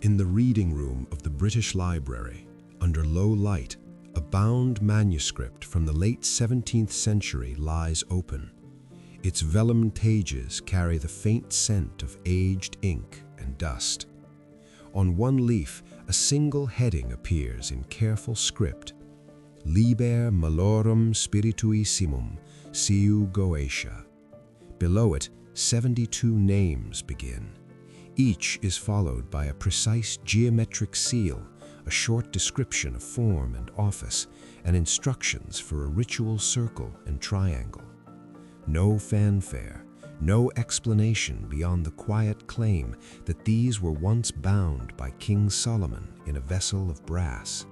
In the reading room of the British Library, under low light, a bound manuscript from the late 17th century lies open. Its vellum pages carry the faint scent of aged ink and dust. On one leaf, a single heading appears in careful script: Liber malorum spirituissimum, seu Goetia. Below it, 72 names begin. Each is followed by a precise geometric seal, a short description of form and office, and instructions for a ritual circle and triangle. No fanfare, no explanation beyond the quiet claim that these were once bound by King Solomon in a vessel of brass.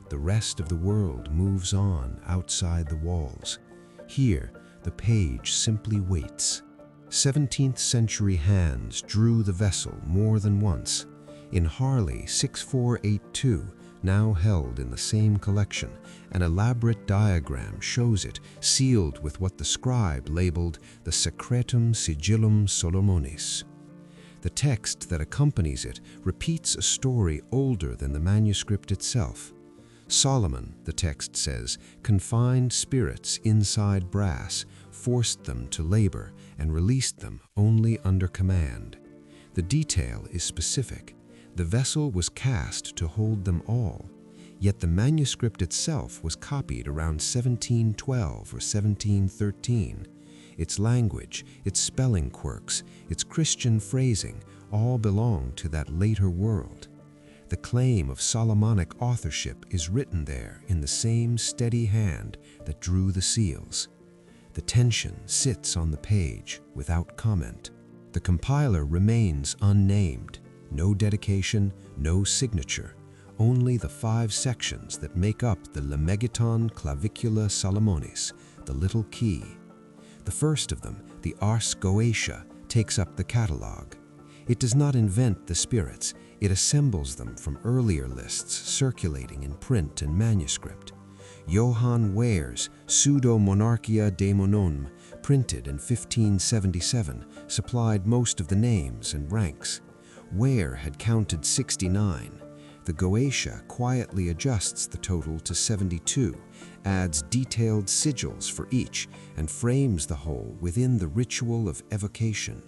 The rest of the world moves on outside the walls. Here, the page simply waits. 17th century hands drew the vessel more than once. In Harley 6482, now held in the same collection, an elaborate diagram shows it sealed with what the scribe labeled the Secretum Sigillum Solomonis. The text that accompanies it repeats a story older than the manuscript itself. Solomon, the text says, confined spirits inside brass, forced them to labor, and released them only under command. The detail is specific. The vessel was cast to hold them all, yet the manuscript itself was copied around 1712 or 1713. Its language, its spelling quirks, its Christian phrasing all belong to that later world. The claim of Solomonic authorship is written there in the same steady hand that drew the seals. The tension sits on the page without comment. The compiler remains unnamed. No dedication, no signature, only the 5 sections that make up the Lemegeton Clavicula Solomonis, the little key. The first of them, the Ars Goetia, takes up the catalogue. It does not invent the spirits, it assembles them from earlier lists circulating in print and manuscript. Johann Weyer's Pseudomonarchia Daemonum, printed in 1577, supplied most of the names and ranks. Weyer had counted 69. The Goetia quietly adjusts the total to 72, adds detailed sigils for each, and frames the whole within the ritual of evocation.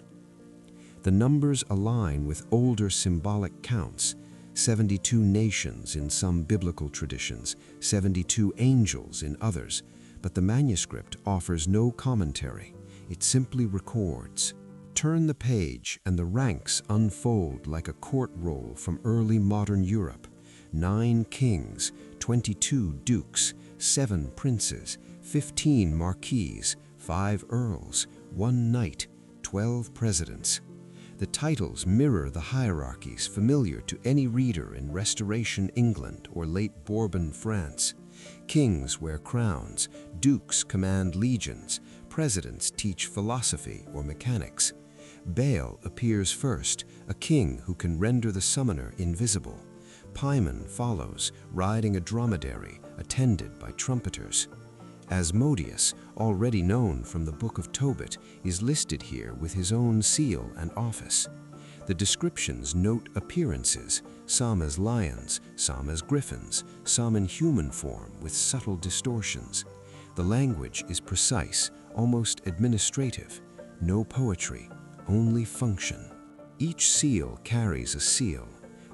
The numbers align with older symbolic counts: 72 nations in some biblical traditions, 72 angels in others, but the manuscript offers no commentary. It simply records. Turn the page and the ranks unfold like a court roll from early modern Europe. 9 kings, 22 dukes, 7 princes, 15 marquises, 5 earls, 1 knight, 12 presidents. The titles mirror the hierarchies familiar to any reader in Restoration England or late Bourbon France. Kings wear crowns, dukes command legions, presidents teach philosophy or mechanics. Baal appears first, a king who can render the summoner invisible. Paimon follows, riding a dromedary, attended by trumpeters. Asmodeus, already known from the Book of Tobit, is listed here with his own seal and office. The descriptions note appearances, some as lions, some as griffins, some in human form with subtle distortions. The language is precise, almost administrative. No poetry, only function. Each seal carries a seal.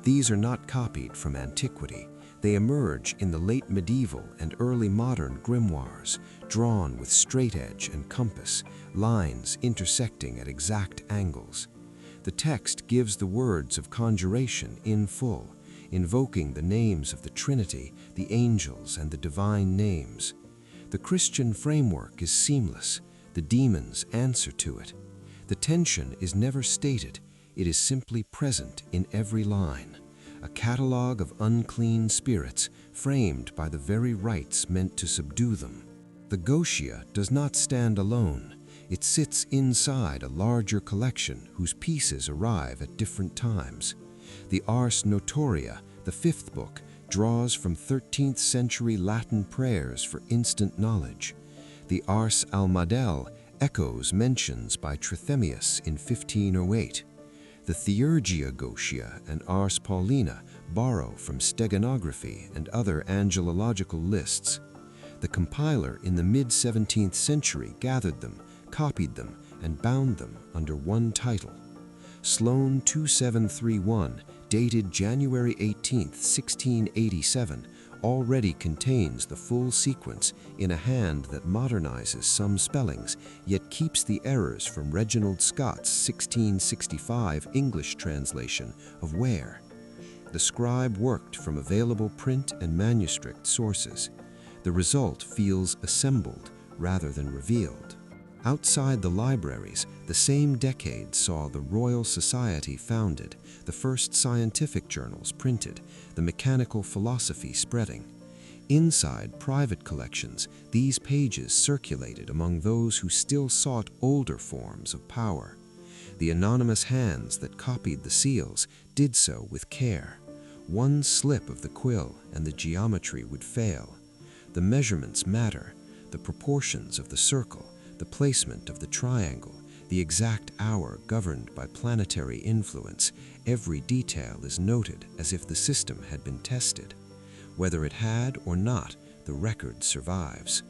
These are not copied from antiquity. They emerge in the late medieval and early modern grimoires, drawn with straight edge and compass, lines intersecting at exact angles. The text gives the words of conjuration in full, invoking the names of the Trinity, the angels, and the divine names. The Christian framework is seamless. The demons answer to it. The tension is never stated. It is simply present in every line. A catalogue of unclean spirits framed by the very rites meant to subdue them. The Goetia does not stand alone. It sits inside a larger collection whose pieces arrive at different times. The Ars Notoria, the 5th book, draws from 13th century Latin prayers for instant knowledge. The Ars Almadel echoes mentions by Trithemius in 1508. The Theurgia Goetia and Ars Paulina borrow from steganography and other angelological lists. The compiler in the mid-17th century gathered them, copied them, and bound them under one title. Sloane 2731, dated January 18, 1687, already contains the full sequence in a hand that modernizes some spellings, yet keeps the errors from Reginald Scott's 1665 English translation of Weyer. The scribe worked from available print and manuscript sources. The result feels assembled rather than revealed. Outside the libraries, the same decade saw the Royal Society founded, the first scientific journals printed, the mechanical philosophy spreading. Inside private collections, these pages circulated among those who still sought older forms of power. The anonymous hands that copied the seals did so with care. One slip of the quill and the geometry would fail. The measurements matter, the proportions of the circle, the placement of the triangle, the exact hour governed by planetary influence. Every detail is noted as if the system had been tested. Whether it had or not, the record survives.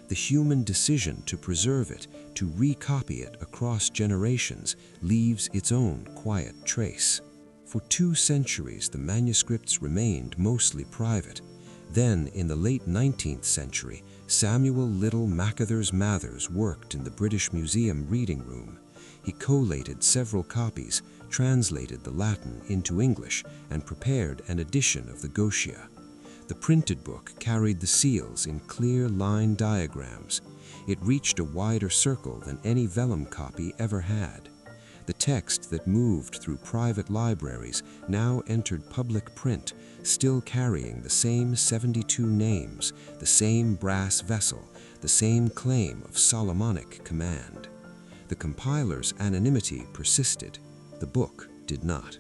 The human decision to preserve it, to recopy it across generations, leaves its own quiet trace. For 2 centuries, the manuscripts remained mostly private. Then, in the late 19th century, Samuel Liddell Macathers Mathers worked in the British Museum reading room. He collated several copies, translated the Latin into English, and prepared an edition of the Goetia. The printed book carried the seals in clear line diagrams. It reached a wider circle than any vellum copy ever had. The text that moved through private libraries now entered public print, still carrying the same 72 names, the same brass vessel, the same claim of Solomonic command. The compiler's anonymity persisted. The book did not.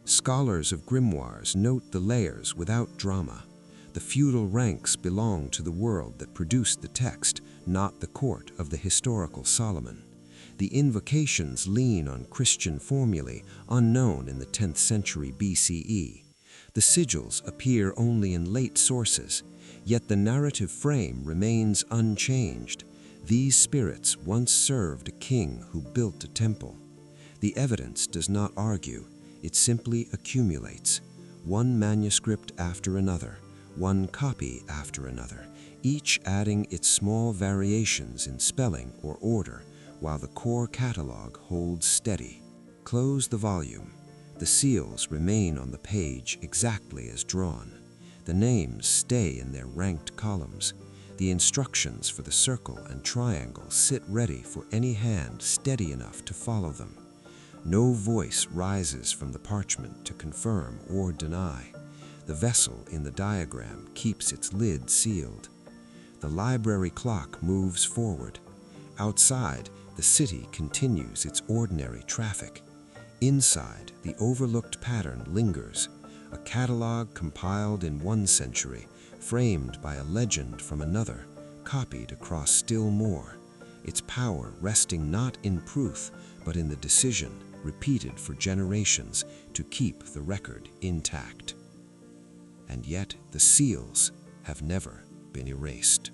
Scholars of grimoires note the layers without drama. The feudal ranks belong to the world that produced the text, not the court of the historical Solomon. The invocations lean on Christian formulae unknown in the 10th century BCE. The sigils appear only in late sources, yet the narrative frame remains unchanged. These spirits once served a king who built a temple. The evidence does not argue, it simply accumulates. One manuscript after another, one copy after another, each adding its small variations in spelling or order, while the core catalog holds steady. Close the volume. The seals remain on the page exactly as drawn. The names stay in their ranked columns. The instructions for the circle and triangle sit ready for any hand steady enough to follow them. No voice rises from the parchment to confirm or deny. The vessel in the diagram keeps its lid sealed. The library clock moves forward. Outside, the city continues its ordinary traffic. Inside, the overlooked pattern lingers, a catalog compiled in one century, framed by a legend from another, copied across still more, its power resting not in proof, but in the decision, repeated for generations, to keep the record intact. And yet the seals have never been erased.